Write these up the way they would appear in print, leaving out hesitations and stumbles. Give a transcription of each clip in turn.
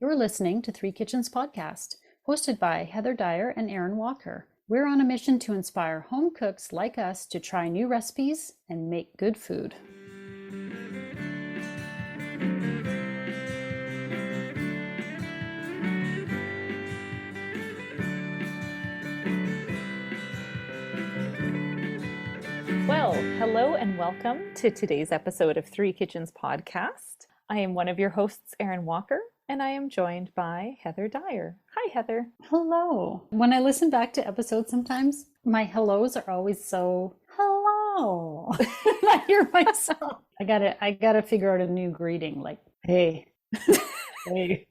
You're listening to Three Kitchens Podcast, hosted by Heather Dyer and Erin Walker. We're on a mission to inspire home cooks like us to try new recipes and make good food. Well, hello and welcome to today's episode of Three Kitchens Podcast. I am one of your hosts, Erin Walker, and I am joined by Heather Dyer. Hi, Heather. Hello. When I listen back to episodes sometimes, my hellos are always so, hello. I hear myself. I gotta figure out a new greeting, like, hey, hey,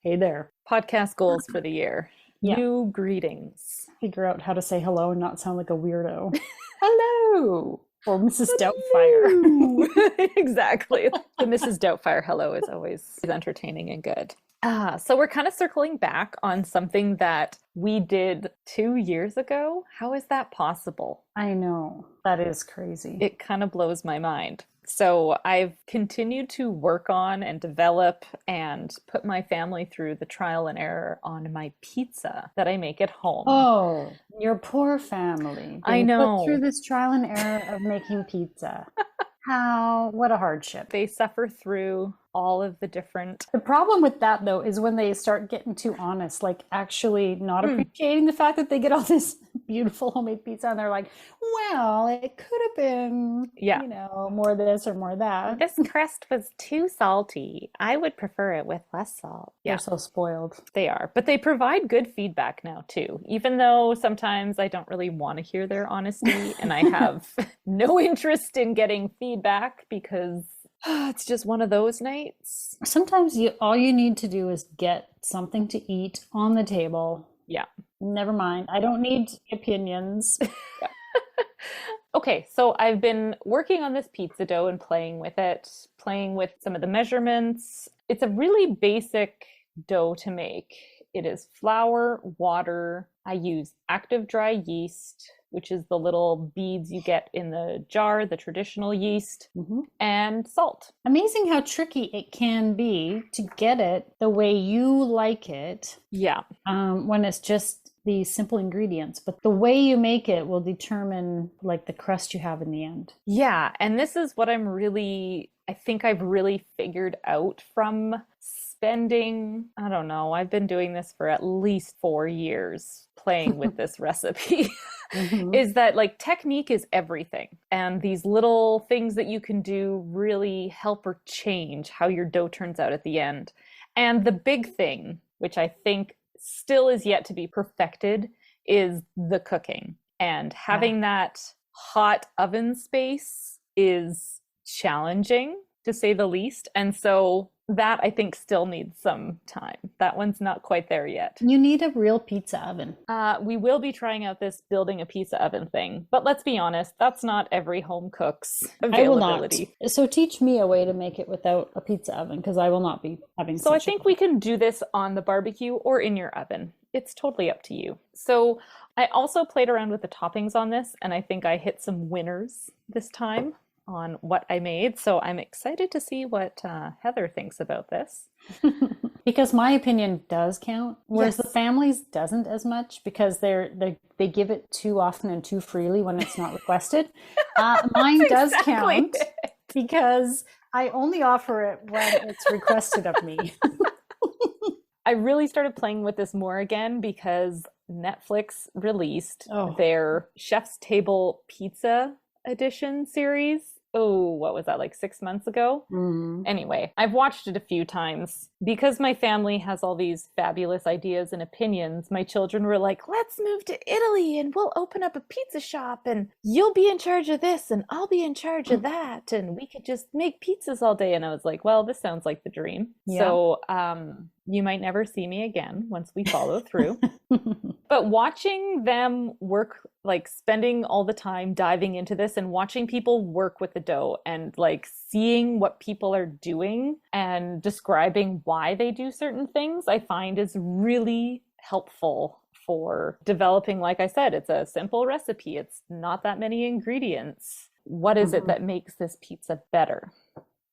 hey there. Podcast goals for the year. Yeah. New greetings. Figure out how to say hello and not sound like a weirdo. Hello. Or Mrs. Doubtfire. Exactly. The Mrs. Doubtfire hello is always entertaining and good. So we're kind of circling back on something that we did 2 years ago. How is that possible? I know. That is crazy. It kind of blows my mind. So I've continued to work on and develop and put my family through the trial and error on my pizza that I make at home. Oh, your poor family. I know. Put through this trial and error of making pizza. What a hardship. They suffer through all of the different... The problem with that, though, is when they start getting too honest, like actually not appreciating the fact that they get all this beautiful homemade pizza and they're like, well, it could have been, more this or more that. This crust was too salty. I would prefer it with less salt. They're so spoiled. They are. But they provide good feedback now, too. Even though sometimes I don't really want to hear their honesty and I have no interest in getting feedback because it's just one of those nights. Sometimes all you need to do is get something to eat on the table. Yeah. Never mind. I don't need opinions. Yeah. Okay, so I've been working on this pizza dough and playing with it, playing with some of the measurements. It's a really basic dough to make. It is flour, water. I use active dry yeast, which is the little beads you get in the jar, the traditional yeast, and salt. Amazing how tricky it can be to get it the way you like it. Yeah. When it's just these simple ingredients, but the way you make it will determine like the crust you have in the end. Yeah. And this is what I think I've really figured out from spending, I don't know, I've been doing this for at least 4 years playing with this recipe. Is that like technique is everything. And these little things that you can do really help or change how your dough turns out at the end. And the big thing, which I think still is yet to be perfected, is the cooking. And having that hot oven space is challenging, to say the least. And so that I think still needs some time. That one's not quite there yet. You need a real pizza oven. We will be trying out this building a pizza oven thing, but let's be honest, that's not every home cook's availability. I will not. So teach me a way to make it without a pizza oven, because I will not be having So I think we can do this on the barbecue or in your oven. It's totally up to you. So I also played around with the toppings on this, and I think I hit some winners this time on what I made. So I'm excited to see what Heather thinks about this. Because my opinion does count, whereas the family's doesn't as much, because they give it too often and too freely when it's not requested. Mine does count because I only offer it when it's requested of me. I really started playing with this more again because Netflix released their Chef's Table Pizza Edition series. Oh, what was that, like 6 months ago? Anyway, I've watched it a few times. Because my family has all these fabulous ideas and opinions, my children were like, let's move to Italy and we'll open up a pizza shop and you'll be in charge of this and I'll be in charge of that and we could just make pizzas all day. And I was like, well, this sounds like the dream. Yeah. So you might never see me again once we follow through. But watching them work, like spending all the time diving into this and watching people work with the dough and like seeing what people are doing and describing why they do certain things, I find is really helpful for developing. Like I said, it's a simple recipe. It's not that many ingredients. What is it that makes this pizza better?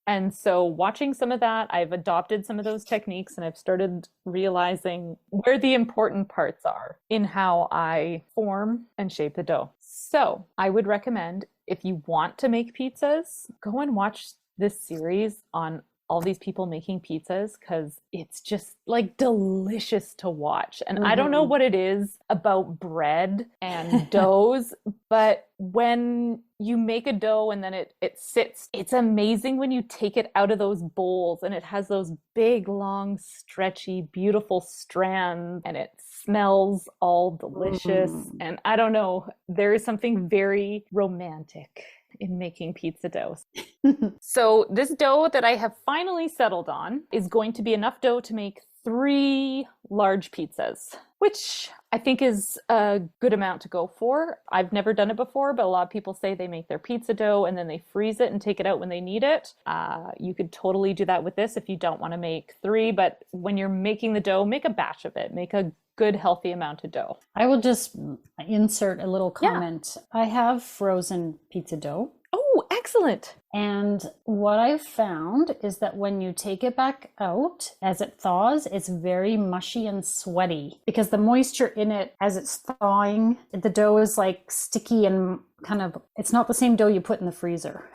And so watching some of that, I've adopted some of those techniques and I've started realizing where the important parts are in how I form and shape the dough. So I would recommend, if you want to make pizzas, go and watch this series on all these people making pizzas, because it's just like delicious to watch. And I don't know what it is about bread and doughs, but when you make a dough and then it sits, it's amazing when you take it out of those bowls and it has those big, long, stretchy, beautiful strands and it smells all delicious. And I don't know, there is something very romantic in making pizza dough. So this dough that I have finally settled on is going to be enough dough to make 3 large pizzas, which I think is a good amount to go for. I've never done it before, but a lot of people say they make their pizza dough and then they freeze it and take it out when they need it. You could totally do that with this if you don't want to make 3, but when you're making the dough, make a batch of it. Make a good, healthy amount of dough. I will just insert a little comment. Yeah. I have frozen pizza dough. Oh, excellent. And what I've found is that when you take it back out, as it thaws, it's very mushy and sweaty because the moisture in it, as it's thawing, the dough is like sticky and kind of, it's not the same dough you put in the freezer.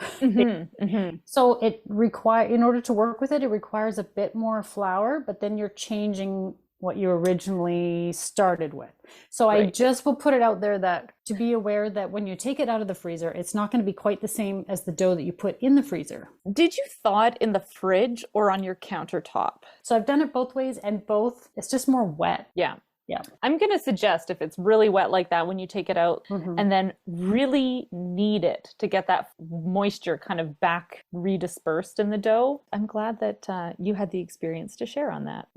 So it in order to work with it, it requires a bit more flour, but then you're changing what you originally started with. So I just will put it out there that to be aware that when you take it out of the freezer, it's not going to be quite the same as the dough that you put in the freezer. Did you thaw it in the fridge or on your countertop? So I've done it both ways, and both, it's just more wet. Yeah. I'm going to suggest if it's really wet like that, when you take it out and then really knead it to get that moisture kind of back redispersed in the dough. I'm glad that you had the experience to share on that.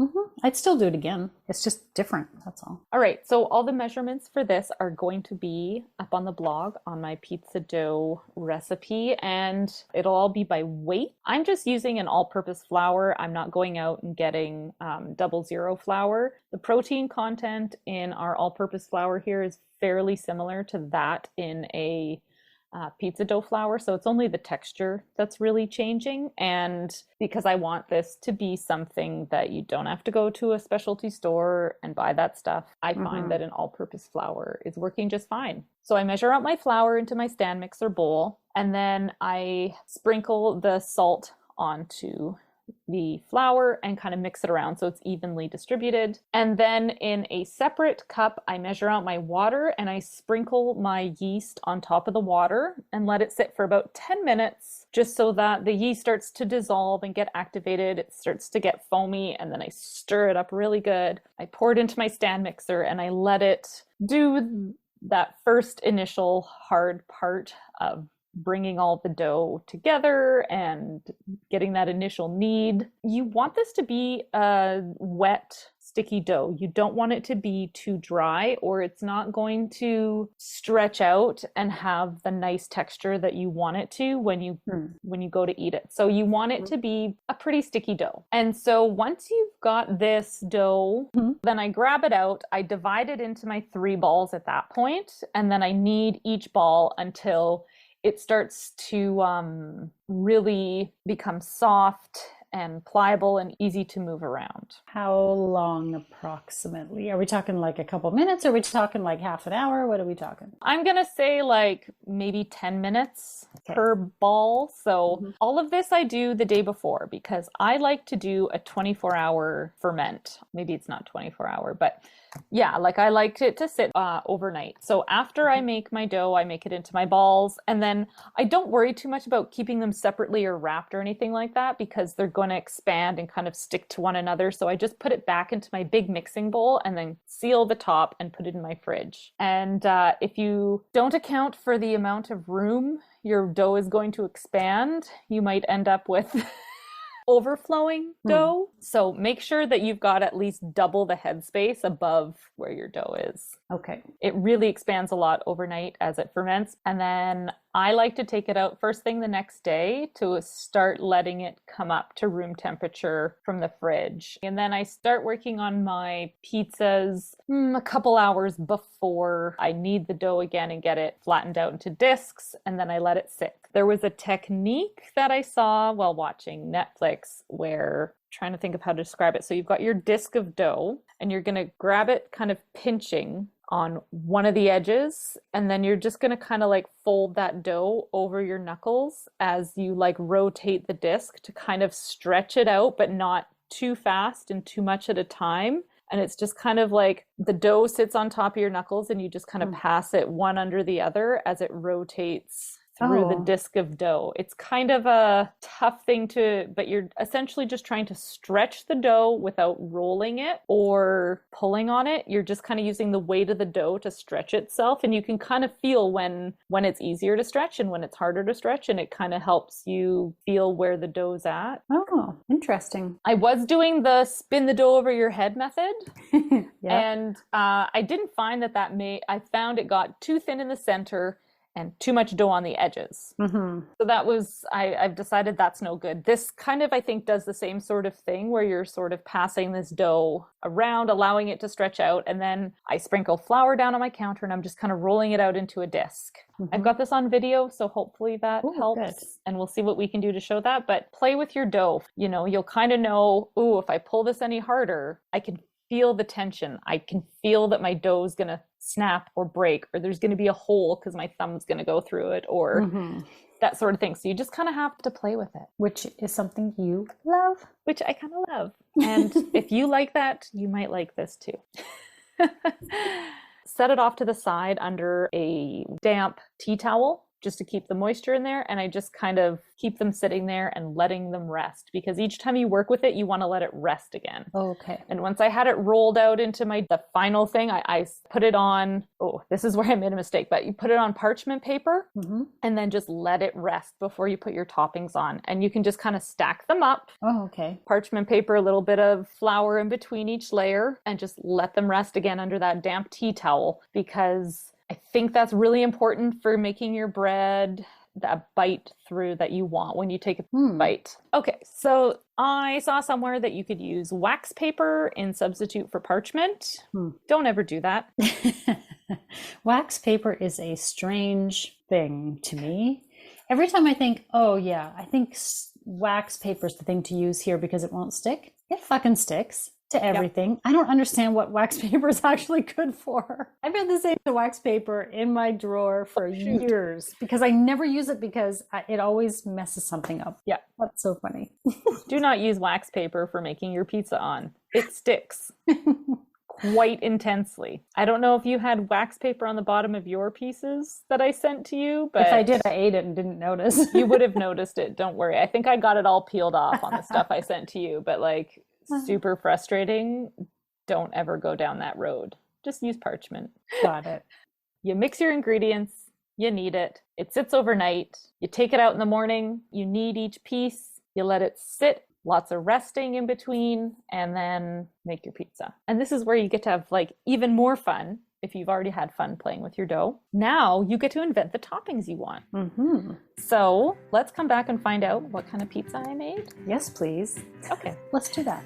I'd still do it again. It's just different. That's all. All right. So all the measurements for this are going to be up on the blog on my pizza dough recipe, and it'll all be by weight. I'm just using an all-purpose flour. I'm not going out and getting 00 flour. The protein content in our all-purpose flour here is fairly similar to that in a pizza dough flour. So it's only the texture that's really changing. And because I want this to be something that you don't have to go to a specialty store and buy that stuff, I find that an all-purpose flour is working just fine. So I measure out my flour into my stand mixer bowl, and then I sprinkle the salt onto the flour and kind of mix it around so it's evenly distributed. And then in a separate cup, I measure out my water and I sprinkle my yeast on top of the water and let it sit for about 10 minutes, just so that the yeast starts to dissolve and get activated. It starts to get foamy, and then I stir it up really good. I pour it into my stand mixer and I let it do that first initial hard part of bringing all the dough together and getting that initial knead. You want this to be a wet, sticky dough. You don't want it to be too dry, or it's not going to stretch out and have the nice texture that you want it to when you go to eat it. So you want it to be a pretty sticky dough. And so once you've got this dough, then I grab it out, I divide it into my 3 balls at that point, and then I knead each ball until it starts to really become soft and pliable and easy to move around. How long approximately? Are we talking like a couple minutes? Are we talking like half an hour? What are we talking? I'm going to say like maybe 10 minutes per ball. So all of this I do the day before because I like to do a 24-hour ferment. Maybe it's not 24-hour, but yeah, like I like it to sit overnight. So after I make my dough, I make it into my balls, and then I don't worry too much about keeping them separately or wrapped or anything like that because they're going to expand and kind of stick to one another. So I just put it back into my big mixing bowl and then seal the top and put it in my fridge. And if you don't account for the amount of room your dough is going to expand, you might end up with overflowing dough. So make sure that you've got at least double the headspace above where your dough is. Okay. It really expands a lot overnight as it ferments. And then I like to take it out first thing the next day to start letting it come up to room temperature from the fridge. And then I start working on my pizzas a couple hours before I knead the dough again and get it flattened out into discs. And then I let it sit There was a technique that I saw while watching Netflix where, trying to think of how to describe it. So you've got your disc of dough and you're going to grab it kind of pinching on one of the edges, and then you're just going to kind of like fold that dough over your knuckles as you like rotate the disc to kind of stretch it out, but not too fast and too much at a time. And it's just kind of like the dough sits on top of your knuckles and you just kind of pass it one under the other as it rotates through the disc of dough. It's kind of a tough thing but you're essentially just trying to stretch the dough without rolling it or pulling on it. You're just kind of using the weight of the dough to stretch itself. And you can kind of feel when it's easier to stretch and when it's harder to stretch. And it kind of helps you feel where the dough's at. Oh, interesting. I was doing the spin the dough over your head method. And I didn't find I found it got too thin in the center and too much dough on the edges. So that was, I've decided that's no good. This kind of, I think, does the same sort of thing where you're sort of passing this dough around, allowing it to stretch out. And then I sprinkle flour down on my counter and I'm just kind of rolling it out into a disc. I've got this on video, so hopefully that helps. Good. And we'll see what we can do to show that. But play with your dough. You know, you'll kind of know, ooh, if I pull this any harder, I can feel the tension. I can feel that my dough is going to snap or break, or there's going to be a hole because my thumb's going to go through it, or that sort of thing. So you just kind of have to play with it. Which is something you love. Which I kind of love. And if you like that, you might like this too. Set it off to the side under a damp tea towel, just to keep the moisture in there. And I just kind of keep them sitting there and letting them rest, because each time you work with it, you want to let it rest again. Okay. And once I had it rolled out into the final thing, I put it on, this is where I made a mistake, but you put it on parchment paper and then just let it rest before you put your toppings on. And you can just kind of stack them up. Oh, okay. Parchment paper, a little bit of flour in between each layer, and just let them rest again under that damp tea towel, because I think that's really important for making your bread that bite through that you want when you take a bite. Okay, so I saw somewhere that you could use wax paper in substitute for parchment. Don't ever do that. Wax paper is a strange thing to me. Every time I think, I think wax paper is the thing to use here because it won't stick. It fucking sticks to everything. Yep. I don't understand what wax paper is actually good for. I've had the same wax paper in my drawer for years because I never use it because it always messes something up. Yeah, that's so funny. Do not use wax paper for making your pizza on. It sticks quite intensely. I don't know if you had wax paper on the bottom of your pieces that I sent to you, but if I did, I ate it and didn't notice. You would have noticed it. Don't worry. I think I got it all peeled off on the stuff I sent to you, but like, super frustrating. Don't ever go down that road. Just use parchment. Got it. You mix your ingredients. You knead it. It sits overnight. You take it out in the morning. You knead each piece. You let it sit. Lots of resting in between, and then make your pizza. And this is where you get to have like even more fun. If you've already had fun playing with your dough, now you get to invent the toppings you want. So let's come back and find out what kind of pizza I made. Yes, please. Okay. Let's do that.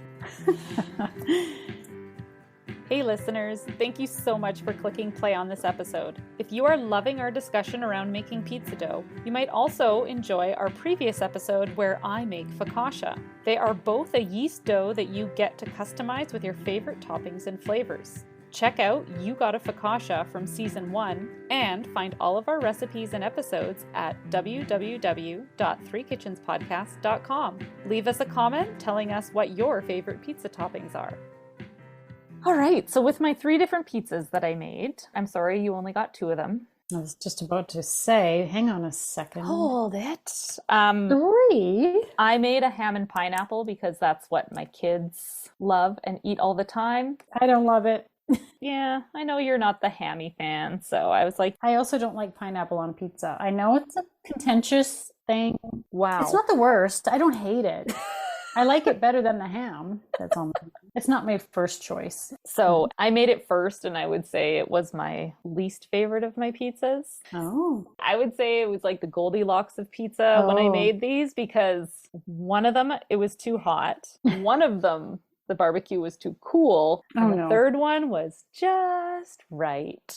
Hey listeners, thank you so much for clicking play on this episode. If you are loving our discussion around making pizza dough, you might also enjoy our previous episode where I make focaccia. They are both a yeast dough that you get to customize with your favorite toppings and flavors. Check out You Got a Focaccia from Season 1 and find all of our recipes and episodes at www.threekitchenspodcast.com. Leave us a comment telling us what your favorite pizza toppings are. All right, so with my 3 different pizzas that I made, I'm sorry you only got 2 of them. I was just about to say, hang on a second. Hold it. 3? I made a ham and pineapple because that's what my kids love and eat all the time. I don't love it. Yeah, I know you're not the hammy fan, so I was like... I also don't like pineapple on pizza. I know it's a contentious thing. Wow. It's not the worst. I don't hate it. I like it better than the ham. That's all. It's not my first choice. So I made it first, and I would say it was my least favorite of my pizzas. Oh. I would say it was like the Goldilocks of pizza when I made these, because one of them, it was too hot. One of them, the barbecue was too cool. And the third one was just right.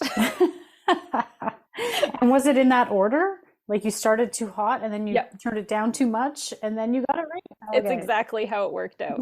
And was it in that order? Like you started too hot and then you turned it down too much and then you got it right. It's exactly how it worked out.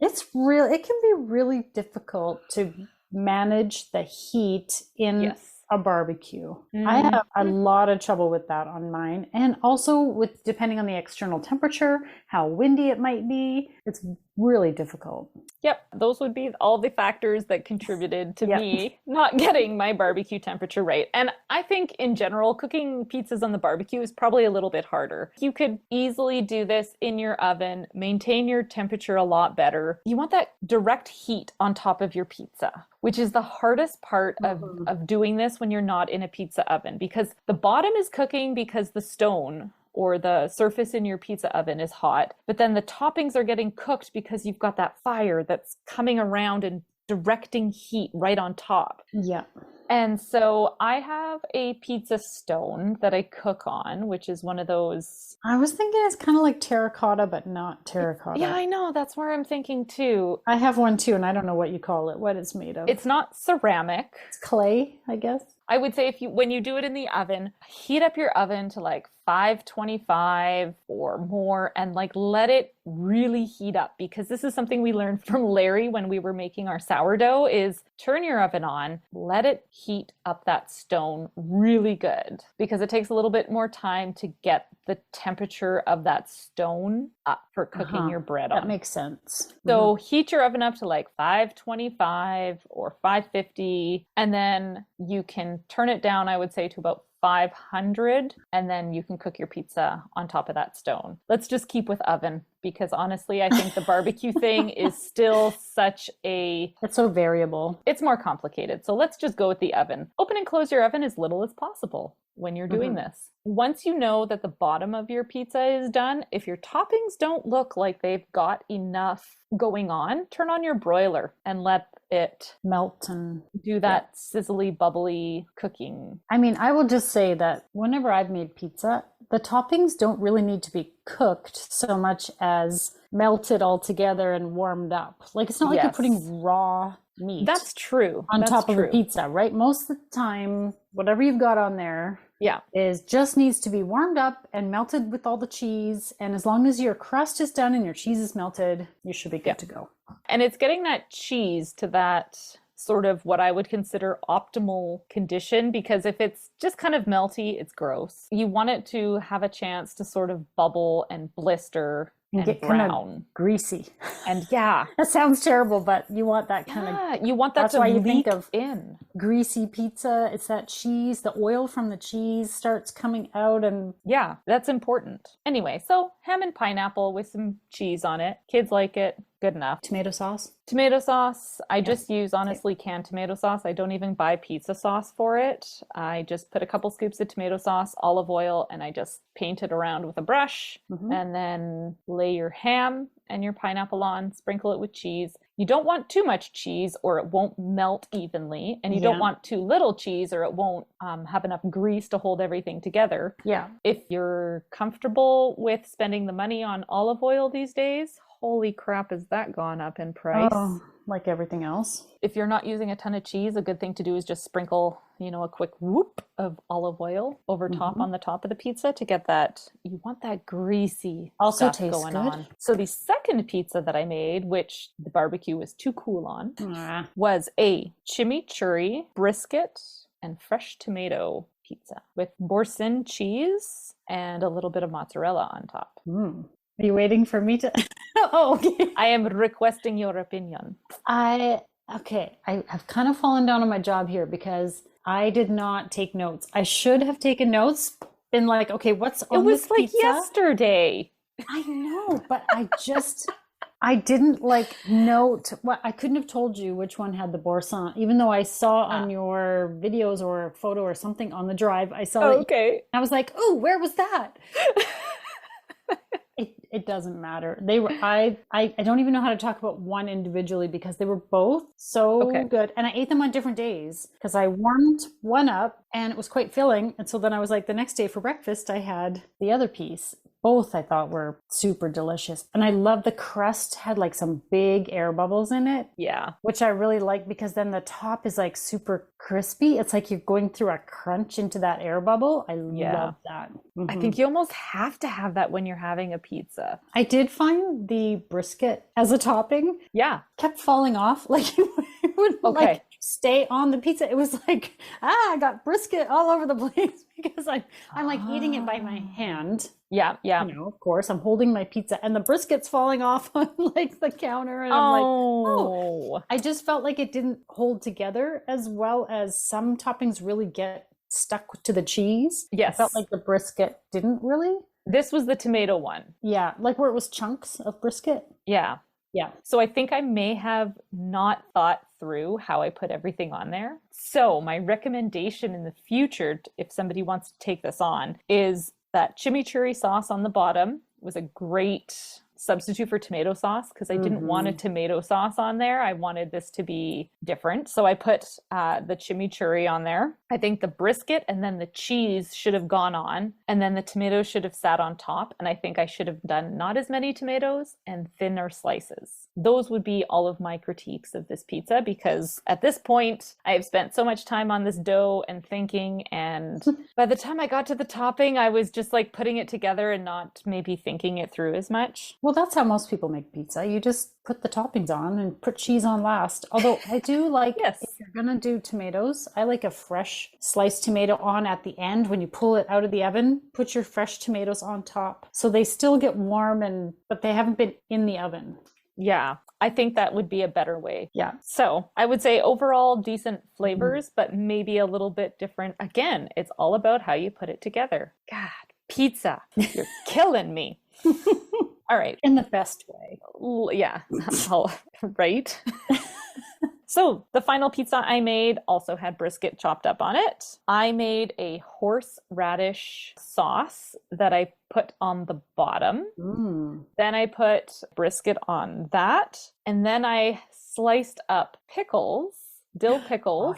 It can be really difficult to manage the heat in a barbecue. I have a lot of trouble with that on mine. And also with depending on the external temperature, how windy it might be, it's really difficult. Yep, those would be all the factors that contributed to me not getting my barbecue temperature right. And I think in general, cooking pizzas on the barbecue is probably a little bit harder. You could easily do this in your oven, maintain your temperature a lot better. You want that direct heat on top of your pizza, which is the hardest part of doing this when you're not in a pizza oven, because the bottom is cooking because the stone or the surface in your pizza oven is hot, but then the toppings are getting cooked because you've got that fire that's coming around and directing heat right on top. Yeah. And so I have a pizza stone that I cook on, which is one of those. I was thinking it's kind of like terracotta, but not terracotta. Yeah, I know. That's where I'm thinking too. I have one too, and I don't know what you call it, what it's made of. It's not ceramic. It's clay, I guess. I would say when you do it in the oven, heat up your oven to like 525 or more and like let it really heat up, because this is something we learned from Larry when we were making our sourdough is turn your oven on, let it heat up that stone really good, because it takes a little bit more time to get the temperature of that stone up for cooking your bread on. That makes sense. So heat your oven up to like 525 or 550, and then you can turn it down, I would say, to about 500, and then you can cook your pizza on top of that stone. Let's just keep with oven, because honestly, I think the barbecue thing is still it's so variable. It's more complicated. So let's just go with the oven. Open and close your oven as little as possible when you're doing this. Once you know that the bottom of your pizza is done, if your toppings don't look like they've got enough going on, turn on your broiler and let it melt and do that sizzly, bubbly cooking. I mean, I will just say that whenever I've made pizza, the toppings don't really need to be cooked so much as melted all together and warmed up. Like, it's not like you're putting raw meat. That's true. On top of a pizza, right? Most of the time, whatever you've got on there just needs to be warmed up and melted with all the cheese. And as long as your crust is done and your cheese is melted, you should be good to go. And it's getting that cheese to that sort of what I would consider optimal condition, because if it's just kind of melty, it's gross. You want it to have a chance to sort of bubble and blister and get brown. Kind of greasy. And that sounds terrible, but you want that kind of, you want that that's to why you leak think of in. Greasy pizza. It's that cheese, the oil from the cheese starts coming out, and yeah, that's important. Anyway, so ham and pineapple with some cheese on it. Kids like it. Good enough. Tomato sauce? Tomato sauce. I just use, honestly, canned tomato sauce. I don't even buy pizza sauce for it. I just put a couple scoops of tomato sauce, olive oil, and I just paint it around with a brush. And then lay your ham and your pineapple on, sprinkle it with cheese. You don't want too much cheese or it won't melt evenly. And you don't want too little cheese or it won't have enough grease to hold everything together. Yeah. If you're comfortable with spending the money on olive oil these days, holy crap, has that gone up in price? Oh, like everything else. If you're not using a ton of cheese, a good thing to do is just sprinkle, a quick whoop of olive oil over top on the top of the pizza to get that, you want that greasy stuff going on. So the second pizza that I made, which the barbecue was too cool on, was a chimichurri, brisket, and fresh tomato pizza with boursin cheese and a little bit of mozzarella on top. Are you waiting for me to? Oh, okay. I am requesting your opinion. I have kind of fallen down on my job here because I did not take notes. I should have taken notes. Been like, okay, what's on this pizza? It was like yesterday. I know, but I didn't note. What I couldn't have told you which one had the boursin, even though I saw on your videos or a photo or something on the drive. I saw it. Okay. I was like, oh, where was that? It doesn't matter. They were I don't even know how to talk about one individually because they were both so good. And I ate them on different days because I warmed one up and it was quite filling. And so then I was like, the next day for breakfast, I had the other piece. Both I thought were super delicious. And I love the crust had like some big air bubbles in it. Yeah. Which I really like because then the top is like super crispy. It's like you're going through a crunch into that air bubble. I love that. Mm-hmm. I think you almost have to have that when you're having a pizza. I did find the brisket as a topping. Yeah. Kept falling off. Like it would like stay on the pizza. It was like, I got brisket all over the place because I'm like eating it by my hand. Yeah, yeah. You know, of course, I'm holding my pizza and the brisket's falling off on like the counter. And I'm like, oh, I just felt like it didn't hold together as well as some toppings really get stuck to the cheese. Yes. I felt like the brisket didn't really. This was the tomato one. Yeah, like where it was chunks of brisket. Yeah. Yeah. So I think I may have not thought through how I put everything on there. So my recommendation in the future, if somebody wants to take this on, is that chimichurri sauce on the bottom was a great substitute for tomato sauce because I didn't want a tomato sauce on there. I wanted this to be different. So I put the chimichurri on there. I think the brisket and then the cheese should have gone on, and then the tomatoes should have sat on top. And I think I should have done not as many tomatoes and thinner slices. Those would be all of my critiques of this pizza because at this point I have spent so much time on this dough and thinking, and by the time I got to the topping, I was just like putting it together and not maybe thinking it through as much. Well, that's how most people make pizza. You just put the toppings on and put cheese on last. Although I do like, if you're going to do tomatoes, I like a fresh sliced tomato on at the end. When you pull it out of the oven, put your fresh tomatoes on top. So they still get warm, but they haven't been in the oven. Yeah, I think that would be a better way. Yeah. So I would say overall decent flavors, but maybe a little bit different. Again, it's all about how you put it together. God, pizza, you're killing me. All right. In the best way. Yeah. Right. So the final pizza I made also had brisket chopped up on it. I made a horseradish sauce that I put on the bottom. Then I put brisket on that. And then I sliced up pickles, dill pickles,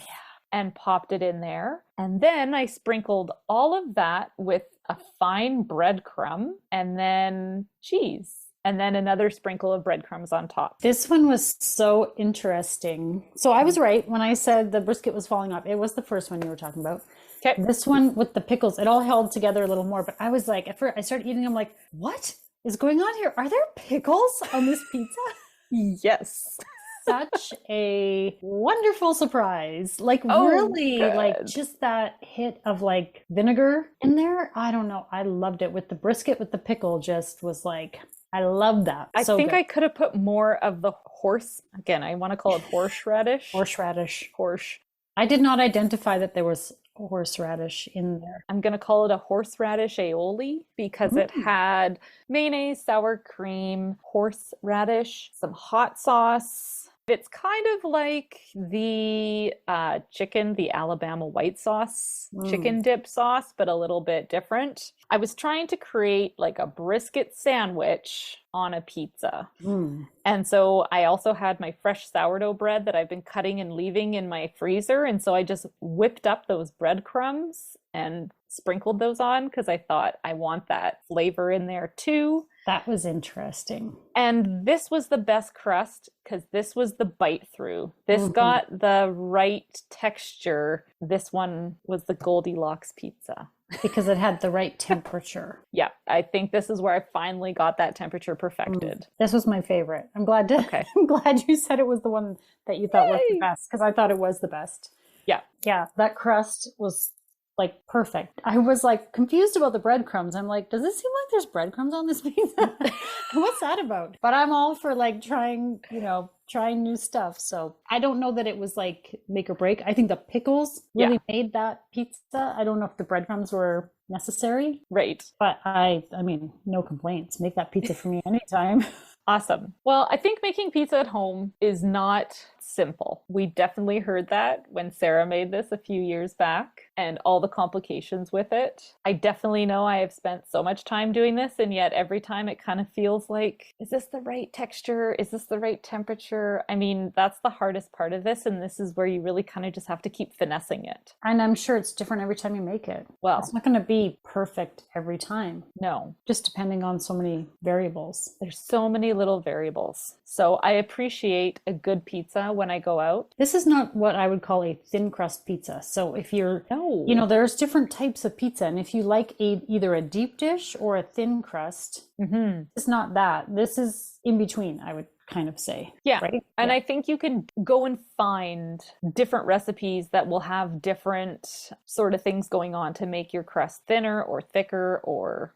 and popped it in there. And then I sprinkled all of that with a fine breadcrumb and then cheese. And then another sprinkle of breadcrumbs on top. This one was so interesting. So I was right when I said the brisket was falling off. It was the first one you were talking about. Okay. This one with the pickles, it all held together a little more. But I was like, at first I started eating, I'm like, what is going on here? Are there pickles on this pizza? Yes. Such a wonderful surprise. Like really, good. like just that hit of like vinegar in there. I don't know. I loved it with the brisket, with the pickle, just was like, I love that. I think I could have put more of the again, I want to call it horseradish. Horseradish. Horse. I did not identify that there was horseradish in there. I'm going to call it a horseradish aioli because it had mayonnaise, sour cream, horseradish, some hot sauce. It's kind of like the chicken, the Alabama white sauce, chicken dip sauce, but a little bit different. I was trying to create like a brisket sandwich on a pizza. And so I also had my fresh sourdough bread that I've been cutting and leaving in my freezer. And so I just whipped up those breadcrumbs and sprinkled those on because I thought I want that flavor in there too. That was interesting. And this was the best crust because this was the bite through. This got the right texture. This one was the Goldilocks pizza. Because it had the right temperature. Yeah, I think this is where I finally got that temperature perfected. This was my favorite. I'm glad you said it was the one that you thought was the best because I thought it was the best. Yeah. Yeah, that crust was like perfect. I was like confused about the breadcrumbs. I'm like, does it seem like there's breadcrumbs on this pizza? What's that about? But I'm all for like trying new stuff. So I don't know that it was like make or break. I think the pickles really made that pizza. I don't know if the breadcrumbs were necessary. Right. But I mean, no complaints. Make that pizza for me anytime. Awesome. Well, I think making pizza at home is not simple. We definitely heard that when Sarah made this a few years back and all the complications with it. I definitely know I have spent so much time doing this, and yet every time it kind of feels like, is this the right texture? Is this the right temperature? I mean, that's the hardest part of this, and this is where you really kind of just have to keep finessing it. And I'm sure it's different every time you make it. Well, it's not going to be perfect every time. No. Just depending on so many variables. There's so many little variables. So I appreciate a good pizza when I go out. This is not what I would call a thin crust pizza. So if you're, there's different types of pizza. And if you like either a deep dish or a thin crust, it's not that. This is in between, I would kind of say. Yeah. Right? And I think you can go and find different recipes that will have different sort of things going on to make your crust thinner or thicker or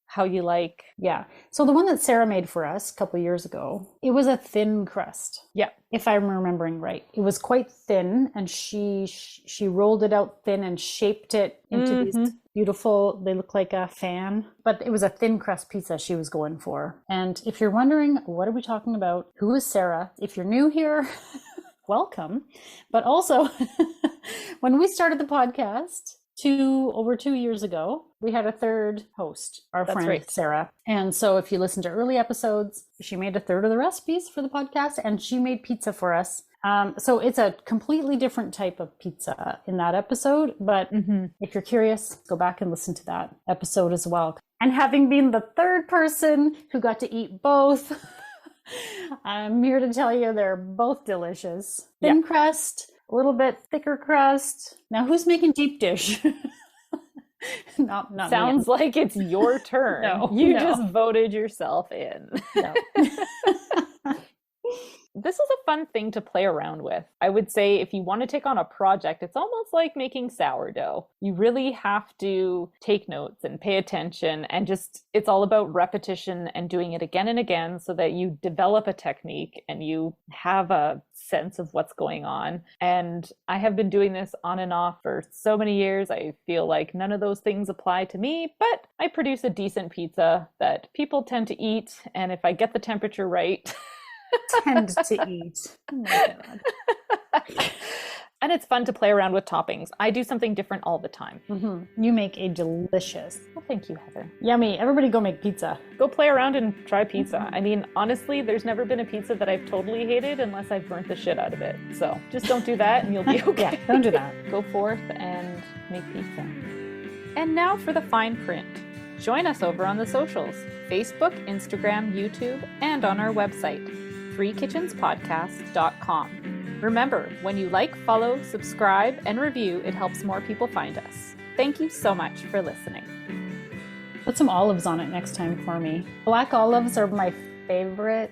how you like. Yeah. So the one that Sarah made for us a couple of years ago, it was a thin crust. Yeah. If I'm remembering right. It was quite thin, and she rolled it out thin and shaped it into these beautiful, they look like a fan, but it was a thin crust pizza she was going for. And if you're wondering, what are we talking about? Who is Sarah? If you're new here, welcome. But also, when we started the podcast over 2 years ago, we had a third host, our friend Sarah. And so if you listen to early episodes, she made a third of the recipes for the podcast, and she made pizza for us. So it's a completely different type of pizza in that episode. But if you're curious, go back and listen to that episode as well. And having been the third person who got to eat both, I'm here to tell you they're both delicious. Thin crust, a little bit thicker crust. Now, who's making deep dish? not Sounds like it's your turn. You just voted yourself in. No. This is a fun thing to play around with. I would say if you want to take on a project, it's almost like making sourdough. You really have to take notes and pay attention, and it's all about repetition and doing it again and again so that you develop a technique and you have a sense of what's going on. And I have been doing this on and off for so many years. I feel like none of those things apply to me, but I produce a decent pizza that people tend to eat. And if I get the temperature right, tend to eat. Oh my God. And it's fun to play around with toppings. I do something different all the time. You make a delicious. Well, thank you, Heather. Yummy. Everybody go make pizza. Go play around and try pizza. I mean, honestly, there's never been a pizza that I've totally hated unless I've burnt the shit out of it. So just don't do that and you'll be okay. Yeah, don't do that. Go forth and make pizza. And now for the fine print. Join us over on the socials: Facebook, Instagram, YouTube, and on our website, threekitchenspodcast.com. Remember, when you like, follow, subscribe, and review, it helps more people find us. Thank you so much for listening. Put some olives on it next time for me. Black olives are my favorite